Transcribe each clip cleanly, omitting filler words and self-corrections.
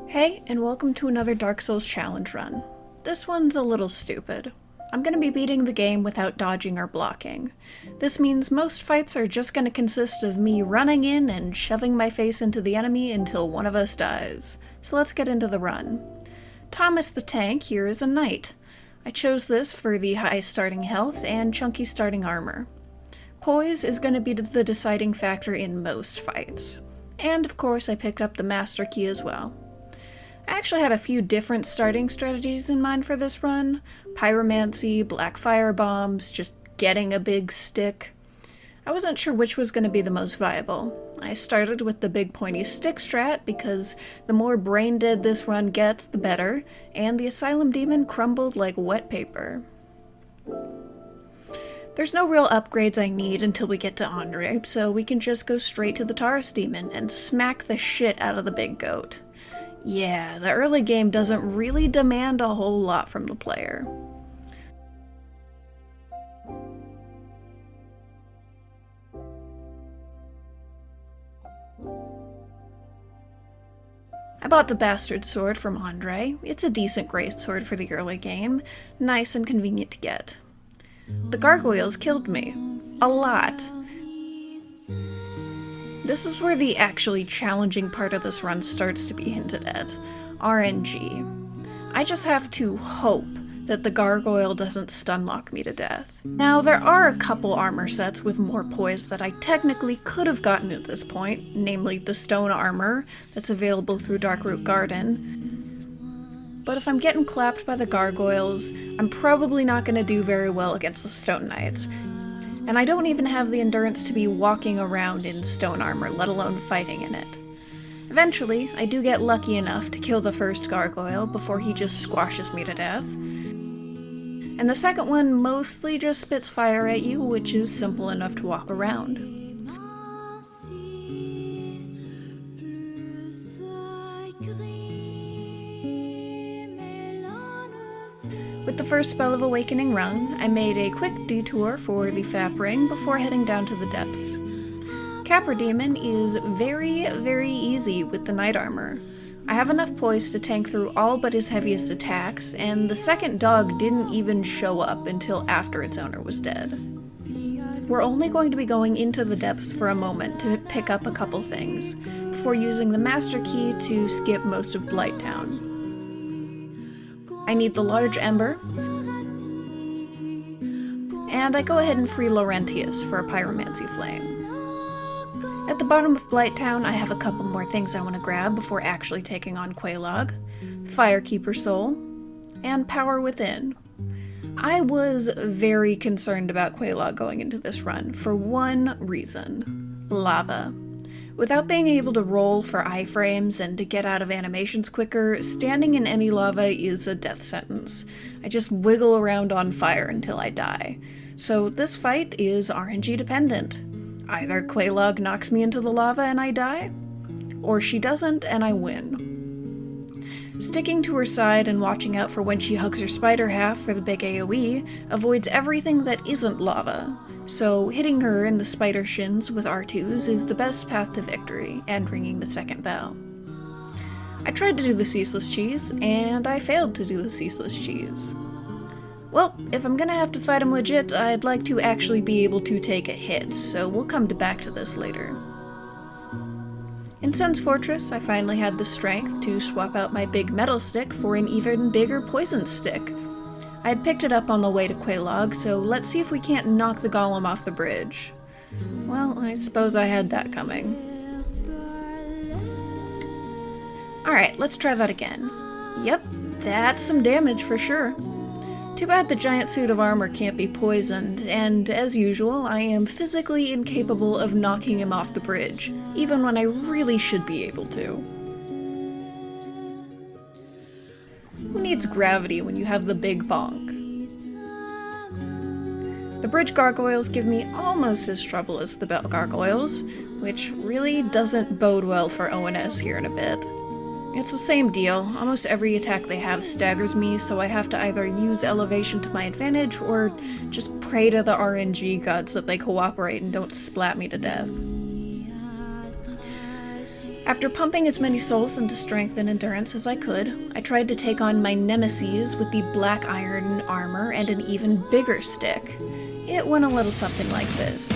Hey, and welcome to another Dark Souls challenge run. This one's a little stupid. I'm going to be beating the game without dodging or blocking. This means most fights are just going to consist of me running in and shoving my face into the enemy until one of us dies. So let's get into the run. Thomas the Tank here is a knight. I chose this for the high starting health and chunky starting armor. Poise is going to be the deciding factor in most fights. And of course I picked up the Master Key as well. I actually had a few different starting strategies in mind for this run. Pyromancy, black fire bombs, just getting a big stick. I wasn't sure which was going to be the most viable. I started with the big pointy stick strat because the more brain dead this run gets, the better, and the Asylum Demon crumbled like wet paper. There's no real upgrades I need until we get to Anor, so we can just go straight to the Taurus Demon and smack the shit out of the big goat. Yeah, the early game doesn't really demand a whole lot from the player. I bought the Bastard Sword from Andre. It's a decent greatsword for the early game, nice and convenient to get. The gargoyles killed me. A lot. This is where the actually challenging part of this run starts to be hinted at. RNG. I just have to hope that the gargoyle doesn't stunlock me to death. Now, there are a couple armor sets with more poise that I technically could have gotten at this point, namely the stone armor that's available through Darkroot Garden. But if I'm getting clapped by the gargoyles, I'm probably not going to do very well against the stone knights. And I don't even have the endurance to be walking around in stone armor, let alone fighting in it. Eventually, I do get lucky enough to kill the first gargoyle before he just squashes me to death. And the second one mostly just spits fire at you, which is simple enough to walk around. With the first spell of Awakening rung, I made a quick detour for the Fap Ring before heading down to the depths. Capra Demon is very easy with the Knight Armor. I have enough poise to tank through all but his heaviest attacks, and the second dog didn't even show up until after its owner was dead. We're only going to be going into the depths for a moment to pick up a couple things, before using the Master Key to skip most of Blighttown. I need the large ember, and I go ahead and free Laurentius for a pyromancy flame. At the bottom of Blighttown, I have a couple more things I want to grab before actually taking on Quelaag: Firekeeper Soul, and Power Within. I was very concerned about Quelaag going into this run for one reason: lava. Without being able to roll for iframes and to get out of animations quicker, standing in any lava is a death sentence. I just wiggle around on fire until I die. So this fight is RNG dependent. Either Quelaag knocks me into the lava and I die, or she doesn't and I win. Sticking to her side and watching out for when she hugs her spider half for the big AoE avoids everything that isn't lava. So hitting her in the spider shins with R2s is the best path to victory, and ringing the second bell. I tried to do the Ceaseless Cheese, and I failed to do the Ceaseless Cheese. Well, if I'm gonna have to fight him legit, I'd like to actually be able to take a hit, so we'll come back to this later. In Sen's Fortress, I finally had the strength to swap out my big metal stick for an even bigger poison stick. I had picked it up on the way to Quelaag, so let's see if we can't knock the golem off the bridge. Well, I suppose I had that coming. Alright, let's try that again. Yep, that's some damage for sure. Too bad the giant suit of armor can't be poisoned, and as usual, I am physically incapable of knocking him off the bridge, even when I really should be able to. Who needs gravity when you have the big bonk? The bridge gargoyles give me almost as trouble as the bell gargoyles, which really doesn't bode well for ONS here in a bit. It's the same deal. Almost every attack they have staggers me, so I have to either use elevation to my advantage or just pray to the RNG gods that they cooperate and don't splat me to death. After pumping as many souls into strength and endurance as I could, I tried to take on my nemesis with the black iron armor and an even bigger stick. It went a little something like this.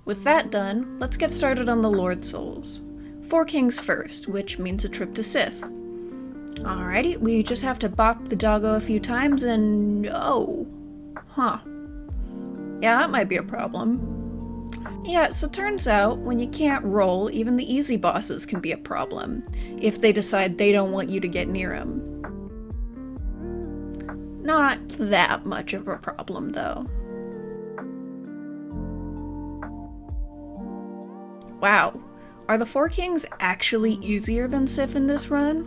With that done, let's get started on the Lord Souls. 4 Kings first, which means a trip to Seath. Alrighty, we just have to bop the doggo a few times and... oh. Huh. Yeah, that might be a problem. Yeah, so turns out, when you can't roll, even the easy bosses can be a problem, if they decide they don't want you to get near them. Not that much of a problem, though. Wow, are the 4 Kings actually easier than Seath in this run?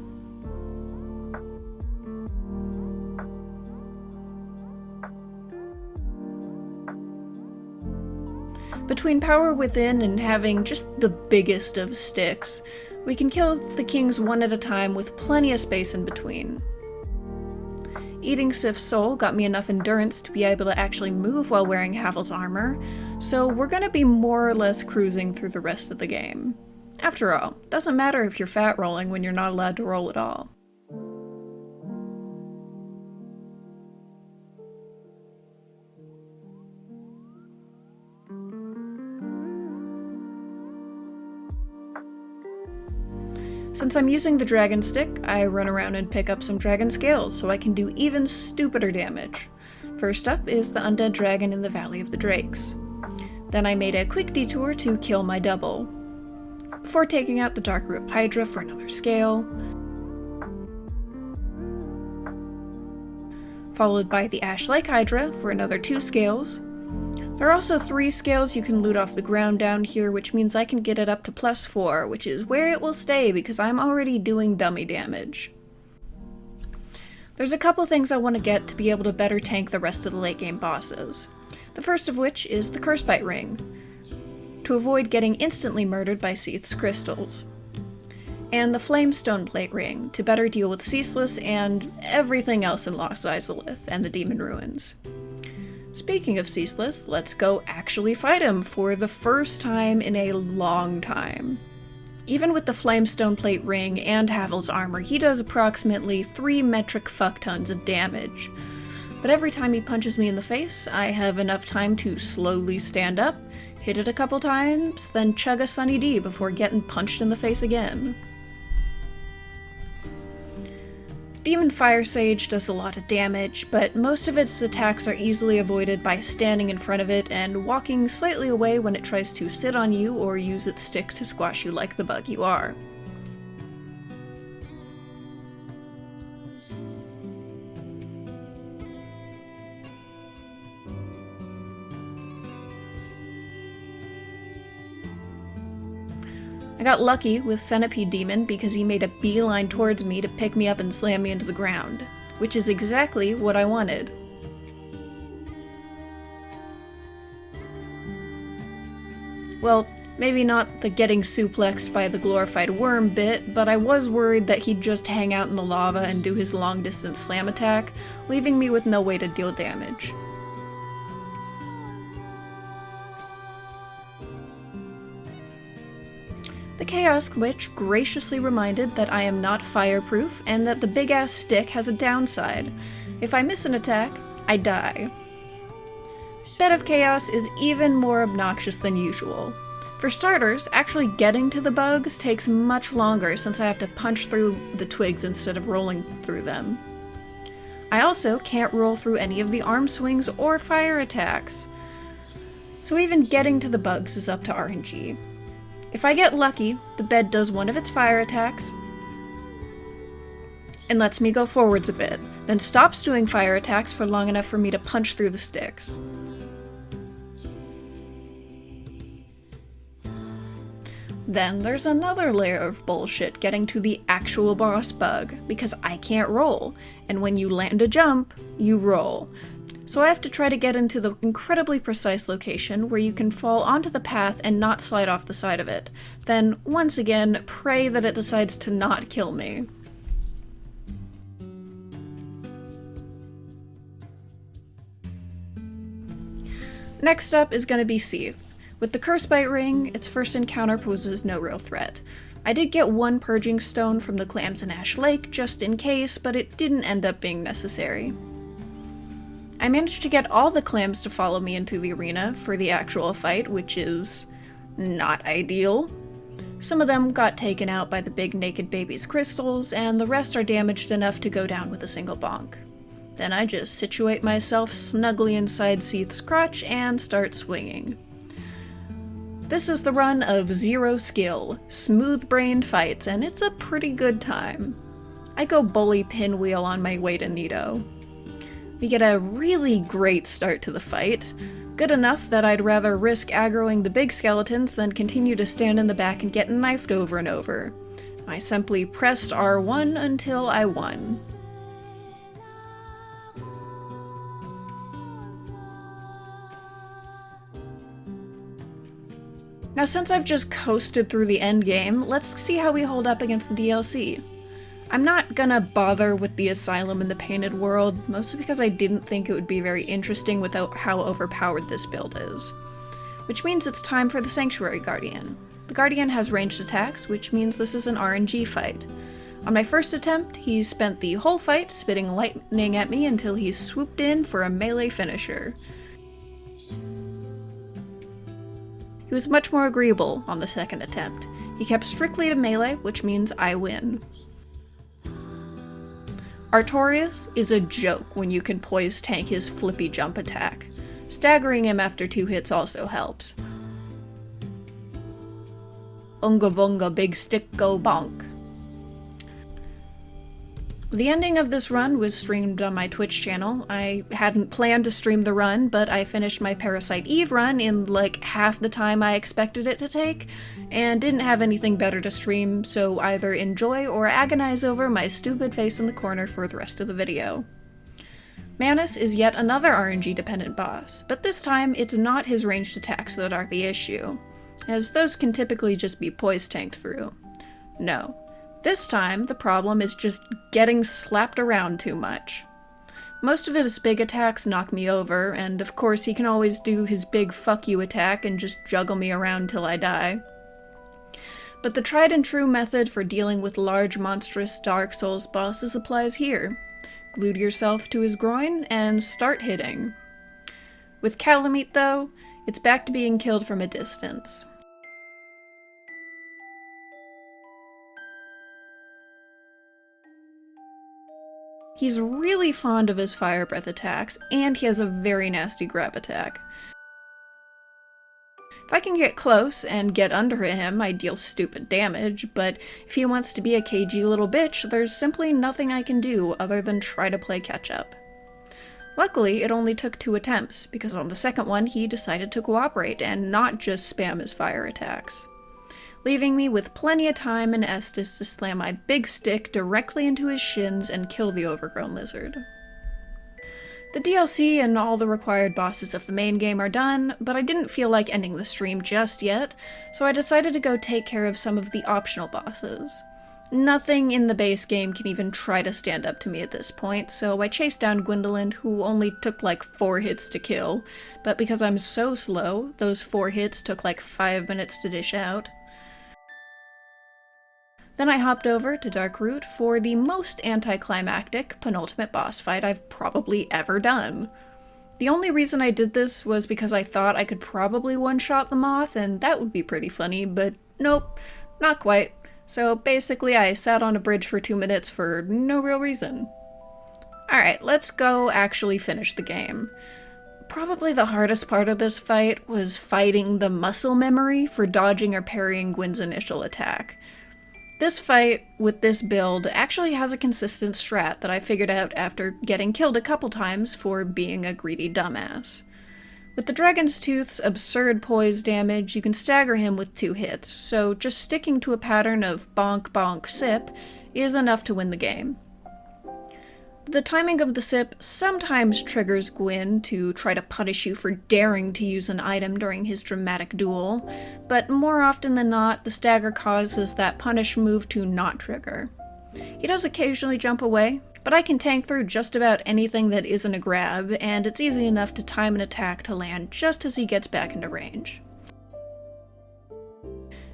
Between Power Within and having just the biggest of sticks, we can kill the kings one at a time with plenty of space in between. Eating Seath's soul got me enough endurance to be able to actually move while wearing Havel's armor, so we're gonna be more or less cruising through the rest of the game. After all, doesn't matter if you're fat rolling when you're not allowed to roll at all. Since I'm using the dragon stick, I run around and pick up some dragon scales so I can do even stupider damage. First up is the undead dragon in the Valley of the Drakes. Then I made a quick detour to kill my double, before taking out the Dark Root Hydra for another scale, followed by the Ash Lake Hydra for another 2 scales. There are also 3 scales you can loot off the ground down here, which means I can get it up to +4, which is where it will stay because I'm already doing dummy damage. There's a couple things I want to get to be able to better tank the rest of the late game bosses. The first of which is the Cursebite Ring, to avoid getting instantly murdered by Seath's crystals. And the Flamestone Plate Ring, to better deal with Ceaseless and everything else in Lost Izalith and the Demon Ruins. Speaking of Ceaseless, let's go actually fight him for the first time in a long time. Even with the Flamestone Plate Ring and Havel's armor, he does approximately 3 metric fuck tons of damage. But every time he punches me in the face, I have enough time to slowly stand up, hit it a couple times, then chug a Sunny D before getting punched in the face again. Demon Fire Sage does a lot of damage, but most of its attacks are easily avoided by standing in front of it and walking slightly away when it tries to sit on you or use its stick to squash you like the bug you are. I got lucky with Centipede Demon because he made a beeline towards me to pick me up and slam me into the ground, which is exactly what I wanted. Well, maybe not the getting suplexed by the glorified worm bit, but I was worried that he'd just hang out in the lava and do his long-distance slam attack, leaving me with no way to deal damage. The Chaos Witch graciously reminded that I am not fireproof and that the big-ass stick has a downside. If I miss an attack, I die. Bed of Chaos is even more obnoxious than usual. For starters, actually getting to the bugs takes much longer since I have to punch through the twigs instead of rolling through them. I also can't roll through any of the arm swings or fire attacks. So even getting to the bugs is up to RNG. If I get lucky, the bed does one of its fire attacks and lets me go forwards a bit, then stops doing fire attacks for long enough for me to punch through the sticks. Then there's another layer of bullshit getting to the actual boss bug, because I can't roll, and when you land a jump, you roll. So I have to try to get into the incredibly precise location where you can fall onto the path and not slide off the side of it. Then, once again, pray that it decides to not kill me. Next up is gonna be Seath. With the Cursebite Ring, its first encounter poses no real threat. I did get one Purging Stone from the clams in Ash Lake just in case, but it didn't end up being necessary. I managed to get all the clams to follow me into the arena for the actual fight, which is not ideal. Some of them got taken out by the big naked baby's crystals, and the rest are damaged enough to go down with a single bonk. Then I just situate myself snugly inside Seath's crotch and start swinging. This is the run of zero skill, smooth-brained fights, and it's a pretty good time. I go bully pinwheel on my way to Nito. We get a really great start to the fight, good enough that I'd rather risk aggroing the big skeletons than continue to stand in the back and get knifed over and over. I simply pressed R1 until I won. Now since I've just coasted through the endgame, let's see how we hold up against the DLC. I'm not gonna bother with the Asylum in the Painted World, mostly because I didn't think it would be very interesting without how overpowered this build is. Which means it's time for the Sanctuary Guardian. The Guardian has ranged attacks, which means this is an RNG fight. On my first attempt, he spent the whole fight spitting lightning at me until he swooped in for a melee finisher. He was much more agreeable on the second attempt. He kept strictly to melee, which means I win. Artorias is a joke when you can poise tank his flippy jump attack. Staggering him after 2 hits also helps. Unga bunga big stick go bonk. The ending of this run was streamed on my Twitch channel. I hadn't planned to stream the run, but I finished my Parasite Eve run in like half the time I expected it to take, and didn't have anything better to stream, so either enjoy or agonize over my stupid face in the corner for the rest of the video. Manus is yet another RNG-dependent boss, but this time it's not his ranged attacks that are the issue, as those can typically just be poise tanked through. No. This time, the problem is just getting slapped around too much. Most of his big attacks knock me over, and of course he can always do his big fuck you attack and just juggle me around till I die. But the tried and true method for dealing with large, monstrous Dark Souls bosses applies here. Glue yourself to his groin and start hitting. With Calamite, though, it's back to being killed from a distance. He's really fond of his fire breath attacks, and he has a very nasty grab attack. If I can get close and get under him, I deal stupid damage, but if he wants to be a cagey little bitch, there's simply nothing I can do other than try to play catch-up. Luckily, it only took 2 attempts, because on the second one he decided to cooperate and not just spam his fire attacks, leaving me with plenty of time and Estus to slam my big stick directly into his shins and kill the overgrown lizard. The DLC and all the required bosses of the main game are done, but I didn't feel like ending the stream just yet, so I decided to go take care of some of the optional bosses. Nothing in the base game can even try to stand up to me at this point, so I chased down Gwendolyn, who only took like 4 hits to kill, but because I'm so slow, those 4 hits took like 5 minutes to dish out. Then I hopped over to Darkroot for the most anticlimactic penultimate boss fight I've probably ever done. The only reason I did this was because I thought I could probably one-shot the moth, and that would be pretty funny, but nope, not quite. So basically I sat on a bridge for 2 minutes for no real reason. Alright, let's go actually finish the game. Probably the hardest part of this fight was fighting the muscle memory for dodging or parrying Gwyn's initial attack. This fight, with this build, actually has a consistent strat that I figured out after getting killed a couple times for being a greedy dumbass. With the Dragon's Tooth's absurd poise damage, you can stagger him with 2 hits, so just sticking to a pattern of bonk bonk sip is enough to win the game. The timing of the sip sometimes triggers Gwyn to try to punish you for daring to use an item during his dramatic duel, but more often than not, the stagger causes that punish move to not trigger. He does occasionally jump away, but I can tank through just about anything that isn't a grab, and it's easy enough to time an attack to land just as he gets back into range.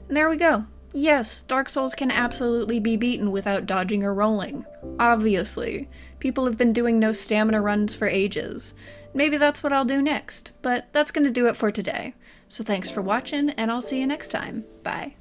And there we go. Yes, Dark Souls can absolutely be beaten without dodging or rolling. Obviously. People have been doing no stamina runs for ages. Maybe that's what I'll do next, but that's gonna do it for today. So thanks for watching, and I'll see you next time. Bye.